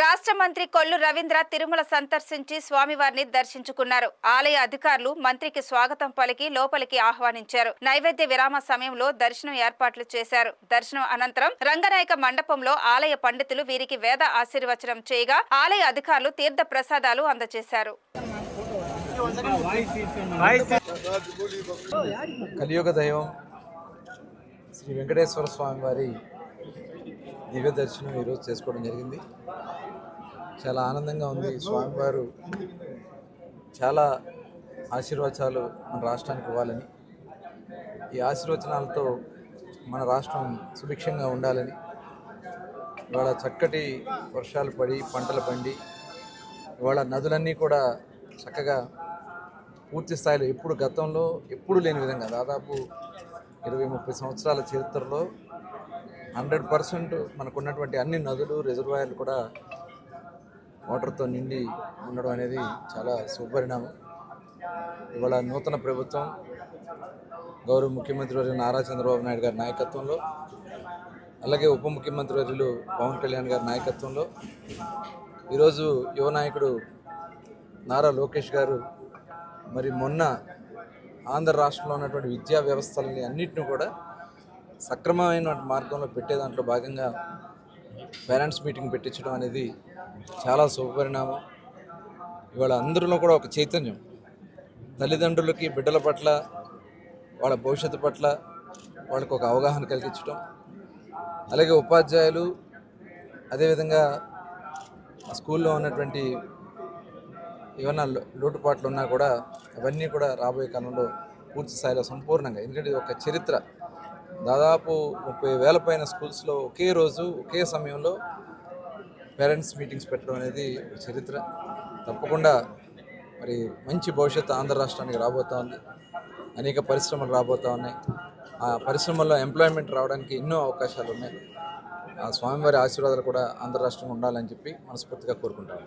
రాష్ట్ర మంత్రి కొల్లు రవీంద్ర తిరుమల సందర్శించి స్వామివారిని దర్శించుకున్నారు. ఆలయ అధికారులు మంత్రికి స్వాగతం పలికి లోపలికి ఆహ్వానించారు. నైవేద్య విరామ సమయంలో దర్శనం ఏర్పాట్లు చేశారు. దర్శనం అనంతరం రంగనాయక మండపంలో ఆలయ పండితులు వీరికి వేద ఆశీర్వచనం చేయగా ఆలయ అధికారులు తీర్థ ప్రసాదాలు అందజేశారు. కలియుగ దైవం శ్రీ వెంకటేశ్వర స్వామి వారి దివ్య దర్శనం ఈరోజు చేసుకోవడం జరిగింది. చాలా ఆనందంగా ఉంది. స్వామివారు చాలా ఆశీర్వచనాలు మన రాష్ట్రానికి ఇవ్వాలని, ఈ ఆశీర్వచనాలతో మన రాష్ట్రం సుభిక్షంగా ఉండాలని, ఇవాళ చక్కటి వర్షాలు పడి పంటలు పండి ఇవాళ నదులన్నీ కూడా చక్కగా పూర్తి స్థాయిలో గతంలో ఎప్పుడు లేని విధంగా దాదాపు 20-30 సంవత్సరాల చరిత్రలో 100% మనకున్నటువంటి అన్ని నదులు రిజర్వాయర్లు కూడా వాటర్తో నిండి ఉండడం అనేది చాలా శుభపరిణామం. ఇవాళ నూతన ప్రభుత్వం గౌరవ ముఖ్యమంత్రి వర్యులు నారా చంద్రబాబు నాయుడు గారి నాయకత్వంలో, అలాగే ఉప ముఖ్యమంత్రి వర్యులు పవన్ కళ్యాణ్ గారి నాయకత్వంలో ఈరోజు యువ నాయకుడు నారా లోకేష్ గారు మరి మొన్న ఆంధ్ర రాష్ట్రంలో ఉన్నటువంటి విద్యా వ్యవస్థలని అన్నింటినీ కూడా సక్రమమైన మార్గంలో పెట్టే దాంట్లో భాగంగా పేరెంట్స్ మీటింగ్ పెట్టించడం అనేది చాలా శుభపరిణామం. ఇవాళ అందరిలో కూడా ఒక చైతన్యం, తల్లిదండ్రులకి బిడ్డల పట్ల, వాళ్ళ భవిష్యత్తు పట్ల వాళ్ళకు ఒక అవగాహన కలిగించడం, అలాగే ఉపాధ్యాయులు అదేవిధంగా స్కూల్లో ఉన్నటువంటి ఏమైనా లోటుపాట్లు ఉన్నా కూడా అవన్నీ కూడా రాబోయే కాలంలో పూర్తి స్థాయిలో సంపూర్ణంగా, ఎందుకంటే ఇది ఒక చరిత్ర. దాదాపు 30,000 పైన స్కూల్స్లో ఒకే రోజు ఒకే సమయంలో పేరెంట్స్ మీటింగ్స్ పెట్టడం అనేది చరిత్ర. తప్పకుండా మరి మంచి భవిష్యత్తు ఆంధ్ర రాష్ట్రానికి రాబోతూ ఉంది. అనేక పరిశ్రమలు రాబోతూ ఉన్నాయి. ఆ పరిశ్రమల్లో ఎంప్లాయ్మెంట్ రావడానికి ఎన్నో అవకాశాలు ఉన్నాయి. ఆ స్వామివారి ఆశీర్వాదాలు కూడా ఆంధ్ర రాష్ట్రంలో ఉండాలని చెప్పి మనస్ఫూర్తిగా కోరుకుంటాను.